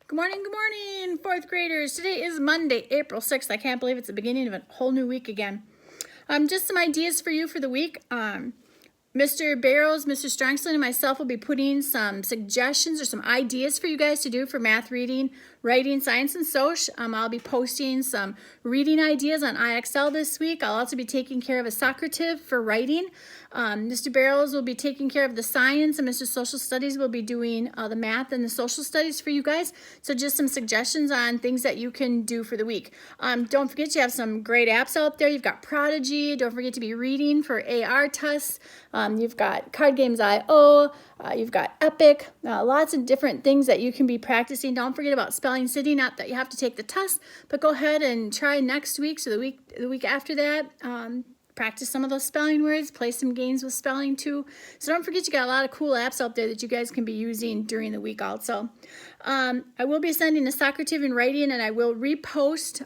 Good morning, fourth graders. Today is Monday, April 6th. I can't believe it's the beginning of a whole new week again. Just some ideas for you for the week. Mr. Barrows, Mr. Strongslin, and myself will be putting some suggestions or some ideas for you guys to do for math, reading, writing, science, and soc. I'll be posting some reading ideas on IXL this week. I'll also be taking care of a socrative for writing. Mr. Barrows will be taking care of the science, and Mr. Social Studies will be doing the math and the social studies for you guys. So just some suggestions on things that you can do for the week. Don't forget you have some great apps out there. You've got Prodigy. Don't forget to be reading for AR tests. You've got Card Games IO. You've got Epic. Lots of different things that you can be practicing. Don't forget about Spelling City. Not that you have to take the test, but go ahead and try next week. So the week after that. Practice some of those spelling words, play some games with spelling too. So don't forget you got a lot of cool apps out there that you guys can be using during the week also. I will be sending a socrative in writing, and I will repost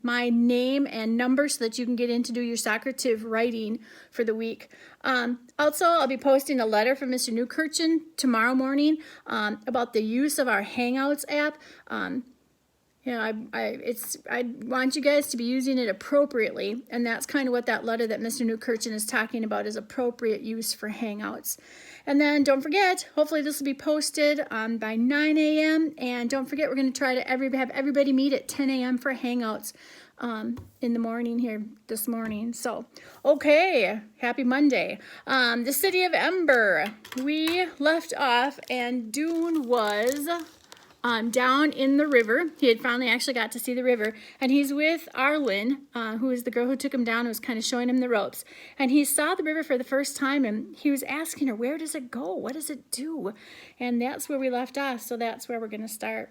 my name and number so that you can get in to do your socrative writing for the week. Also, I'll be posting a letter from Mr. Newkirchen tomorrow morning about the use of our Hangouts app. I want you guys to be using it appropriately, and that's kind of what that letter that Mr. Newkirchen is talking about is appropriate use for Hangouts. And then don't forget, hopefully this will be posted by 9 a.m. And don't forget, we're going to try to have everybody meet at 10 a.m. for Hangouts in the morning here this morning. So, okay, happy Monday. The city of Ember, we left off, and Dune was down in the river. He had finally actually got to see the river, and he's with Arlen, who is the girl who took him down and was kind of showing him the ropes. And he saw the river for the first time, and he was asking her, where does it go? What does it do? And that's where we left off, so that's where we're going to start.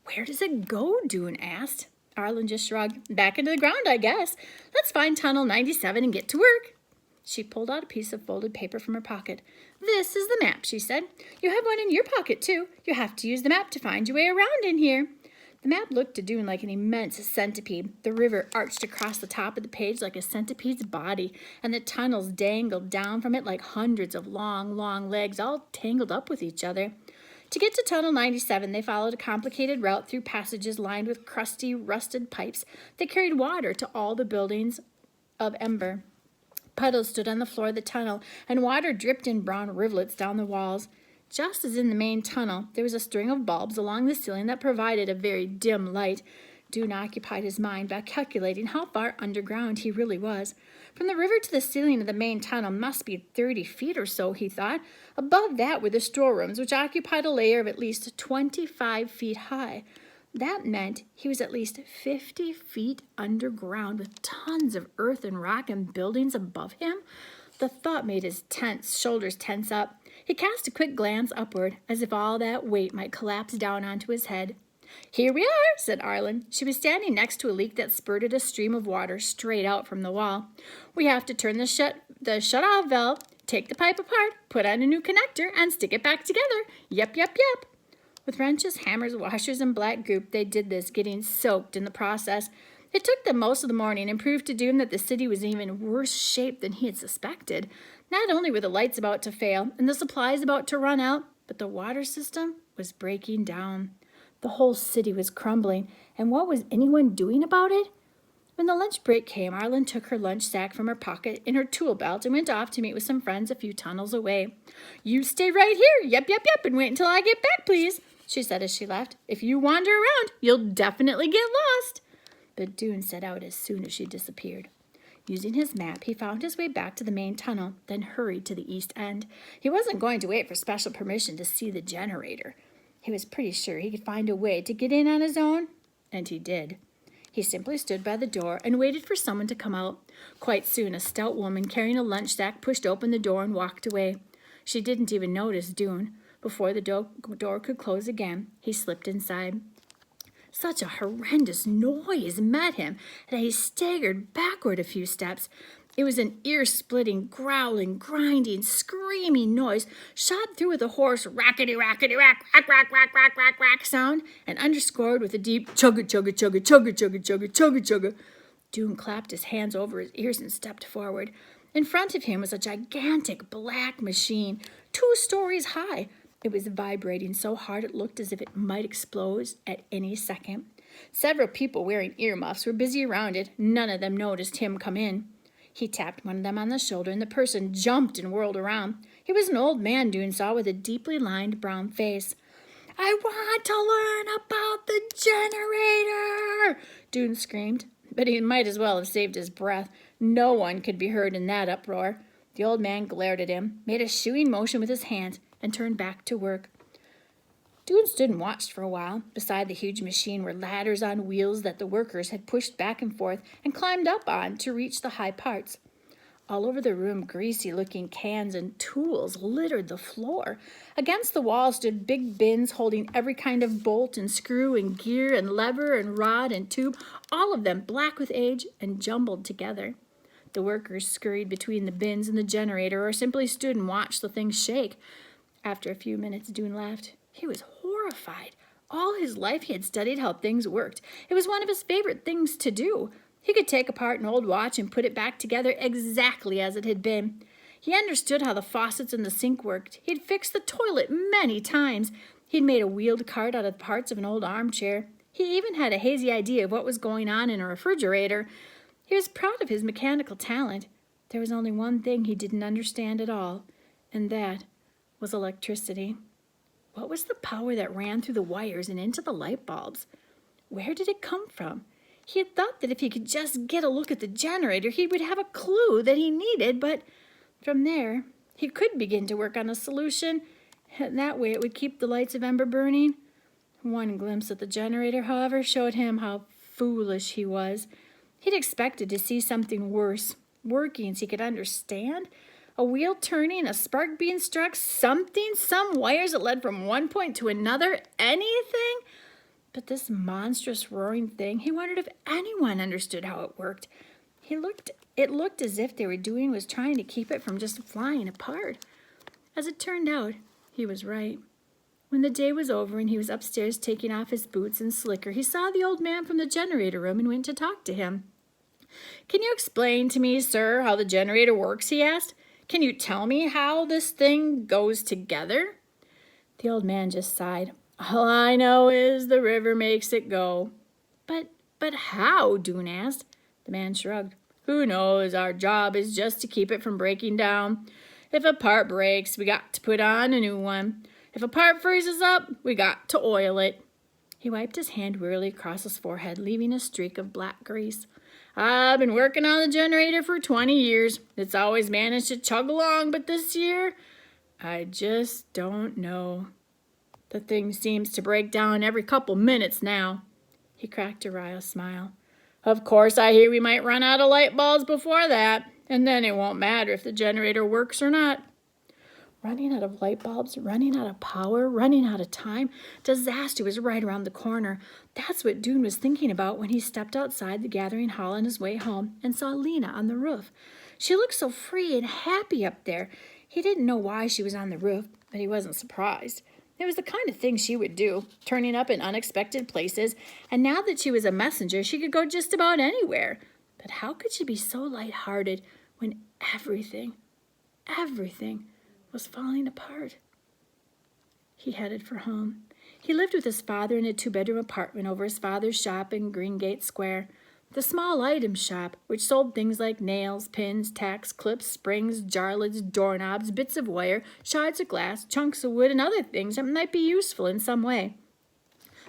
Where does it go? Dune asked. Arlen just shrugged. Back into the ground, I guess. Let's find Tunnel 97 and get to work. She pulled out a piece of folded paper from her pocket. This is the map, she said. You have one in your pocket, too. You have to use the map to find your way around in here. The map looked to Dune like an immense centipede. The river arched across the top of the page like a centipede's body, and the tunnels dangled down from it like hundreds of long, long legs, all tangled up with each other. To get to Tunnel 97, they followed a complicated route through passages lined with crusty, rusted pipes that carried water to all the buildings of Ember. Puddles stood on the floor of the tunnel, and water dripped in brown rivulets down the walls. Just as in the main tunnel, there was a string of bulbs along the ceiling that provided a very dim light. Dune occupied his mind by calculating how far underground he really was. From the river to the ceiling of the main tunnel must be 30 feet or so, he thought. Above that were the storerooms, which occupied a layer of at least 25 feet high. That meant he was at least 50 feet underground with tons of earth and rock and buildings above him. The thought made his shoulders tense up. He cast a quick glance upward, as if all that weight might collapse down onto his head. Here we are, said Arlen. She was standing next to a leak that spurted a stream of water straight out from the wall. We have to turn the shut-off valve, take the pipe apart, put on a new connector, and stick it back together. Yep. With wrenches, hammers, washers, and black goop, they did this, getting soaked in the process. It took them most of the morning and proved to Dune that the city was in even worse shape than he had suspected. Not only were the lights about to fail and the supplies about to run out, but the water system was breaking down. The whole city was crumbling, and what was anyone doing about it? When the lunch break came, Arlen took her lunch sack from her pocket in her tool belt and went off to meet with some friends a few tunnels away. You stay right here, yep, and wait until I get back, please, she said as she left. If you wander around, you'll definitely get lost. But Dune set out as soon as she disappeared. Using his map, he found his way back to the main tunnel, then hurried to the east end. He wasn't going to wait for special permission to see the generator. He was pretty sure he could find a way to get in on his own, and he did. He simply stood by the door and waited for someone to come out. Quite soon, a stout woman carrying a lunch sack pushed open the door and walked away. She didn't even notice Dune. Before the door could close again, he slipped inside. Such a horrendous noise met him that he staggered backward a few steps. It was an ear-splitting, growling, grinding, screaming noise, shot through with a hoarse rackety-rackety-rack, rack sound, and underscored with a deep chugga-chugga-chugga-chugga-chugga-chugga-chugga. Dune clapped his hands over his ears and stepped forward. In front of him was a gigantic black machine, 2 stories high. It was vibrating so hard it looked as if it might explode at any second. Several people wearing earmuffs were busy around it. None of them noticed him come in. He tapped one of them on the shoulder, and the person jumped and whirled around. He was an old man Dune saw with a deeply lined brown face. "I want to learn about the generator!" Dune screamed, but he might as well have saved his breath. No one could be heard in that uproar. The old man glared at him, made a shooing motion with his hand, and turned back to work. Dune stood and watched for a while. Beside the huge machine were ladders on wheels that the workers had pushed back and forth and climbed up on to reach the high parts. All over the room, greasy-looking cans and tools littered the floor. Against the wall stood big bins holding every kind of bolt and screw and gear and lever and rod and tube, all of them black with age and jumbled together. The workers scurried between the bins and the generator or simply stood and watched the thing shake. After a few minutes, Dune laughed. He was horrified. All his life he had studied how things worked. It was one of his favorite things to do. He could take apart an old watch and put it back together exactly as it had been. He understood how the faucets in the sink worked. He'd fixed the toilet many times. He'd made a wheeled cart out of parts of an old armchair. He even had a hazy idea of what was going on in a refrigerator. He was proud of his mechanical talent. There was only one thing he didn't understand at all, and that was electricity. What was the power that ran through the wires and into the light bulbs? Where did it come from? He had thought that if he could just get a look at the generator, he would have a clue that he needed, but from there, he could begin to work on a solution, and that way it would keep the lights of Ember burning. One glimpse at the generator, however, showed him how foolish he was. He'd expected to see something worse, working so he could understand. A wheel turning, a spark being struck, something, some wires that led from one point to another, anything. But this monstrous roaring thing, he wondered if anyone understood how it worked. It looked as if they were doing was trying to keep it from just flying apart. As it turned out, he was right. When the day was over and he was upstairs taking off his boots and slicker, he saw the old man from the generator room and went to talk to him. "Can you explain to me, sir, how the generator works?" he asked. "Can you tell me how this thing goes together?" The old man just sighed. "All I know is the river makes it go." But how?" Dune asked. The man shrugged. "Who knows? Our job is just to keep it from breaking down. If a part breaks, we got to put on a new one. If a part freezes up, we got to oil it." He wiped his hand wearily across his forehead, leaving a streak of black grease. "I've been working on the generator for 20 years. It's always managed to chug along, but this year, I just don't know. The thing seems to break down every couple minutes now." He cracked a wry smile. "Of course, I hear we might run out of light bulbs before that, and then it won't matter if the generator works or not." Running out of light bulbs, running out of power, running out of time. Disaster was right around the corner. That's what Dune was thinking about when he stepped outside the gathering hall on his way home and saw Lena on the roof. She looked so free and happy up there. He didn't know why she was on the roof, but he wasn't surprised. It was the kind of thing she would do, turning up in unexpected places, and now that she was a messenger, she could go just about anywhere. But how could she be so lighthearted when everything was falling apart? He headed for home. He lived with his father in a 2-bedroom apartment over his father's shop in Greengate Square. The small item shop, which sold things like nails, pins, tacks, clips, springs, jar lids, doorknobs, bits of wire, shards of glass, chunks of wood, and other things that might be useful in some way.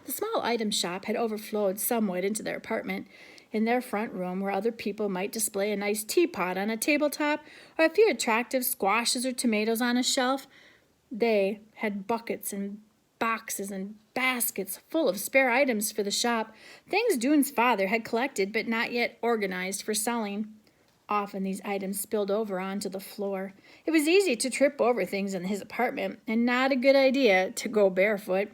The small item shop had overflowed somewhat into their apartment. In their front room, where other people might display a nice teapot on a tabletop or a few attractive squashes or tomatoes on a shelf, they had buckets and boxes and baskets full of spare items for the shop, things Dune's father had collected but not yet organized for selling. Often these items spilled over onto the floor. It was easy to trip over things in his apartment, and not a good idea to go barefoot.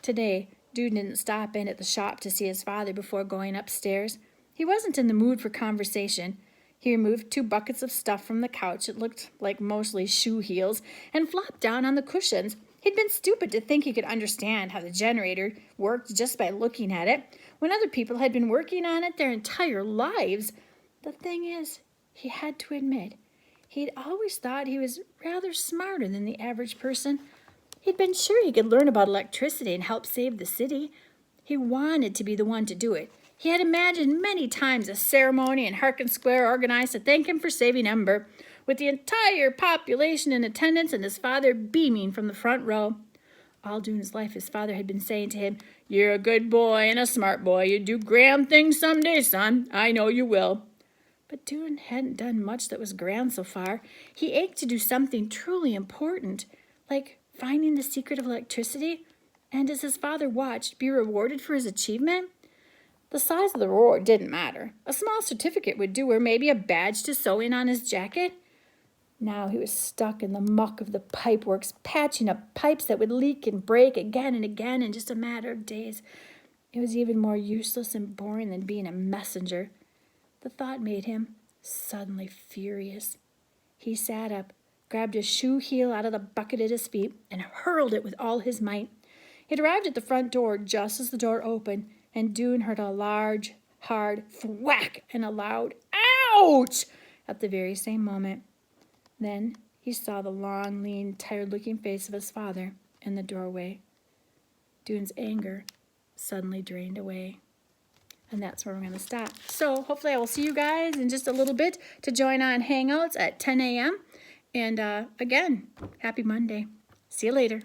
Today, Dune didn't stop in at the shop to see his father before going upstairs. He wasn't in the mood for conversation. He removed 2 buckets of stuff from the couch, it looked like mostly shoe heels, and flopped down on the cushions. He'd been stupid to think he could understand how the generator worked just by looking at it, when other people had been working on it their entire lives. The thing is, he had to admit, he'd always thought he was rather smarter than the average person. He'd been sure he could learn about electricity and help save the city. He wanted to be the one to do it. He had imagined many times a ceremony in Harkin Square organized to thank him for saving Ember, with the entire population in attendance and his father beaming from the front row. All during his life, his father had been saying to him, "You're a good boy and a smart boy. You do grand things someday, son. I know you will." But Dune hadn't done much that was grand so far. He ached to do something truly important, like finding the secret of electricity, and as his father watched, be rewarded for his achievement. The size of the reward didn't matter. A small certificate would do, or maybe a badge to sew in on his jacket. Now he was stuck in the muck of the pipeworks, patching up pipes that would leak and break again and again in just a matter of days. It was even more useless and boring than being a messenger. The thought made him suddenly furious. He sat up, grabbed a shoe heel out of the bucket at his feet, and hurled it with all his might. He arrived at the front door just as the door opened, and Dune heard a large, hard thwack and a loud ouch at the very same moment. Then he saw the long, lean, tired-looking face of his father in the doorway. Dune's anger suddenly drained away. And that's where we're going to stop. So hopefully I will see you guys in just a little bit to join on Hangouts at 10 a.m. And again, happy Monday. See you later.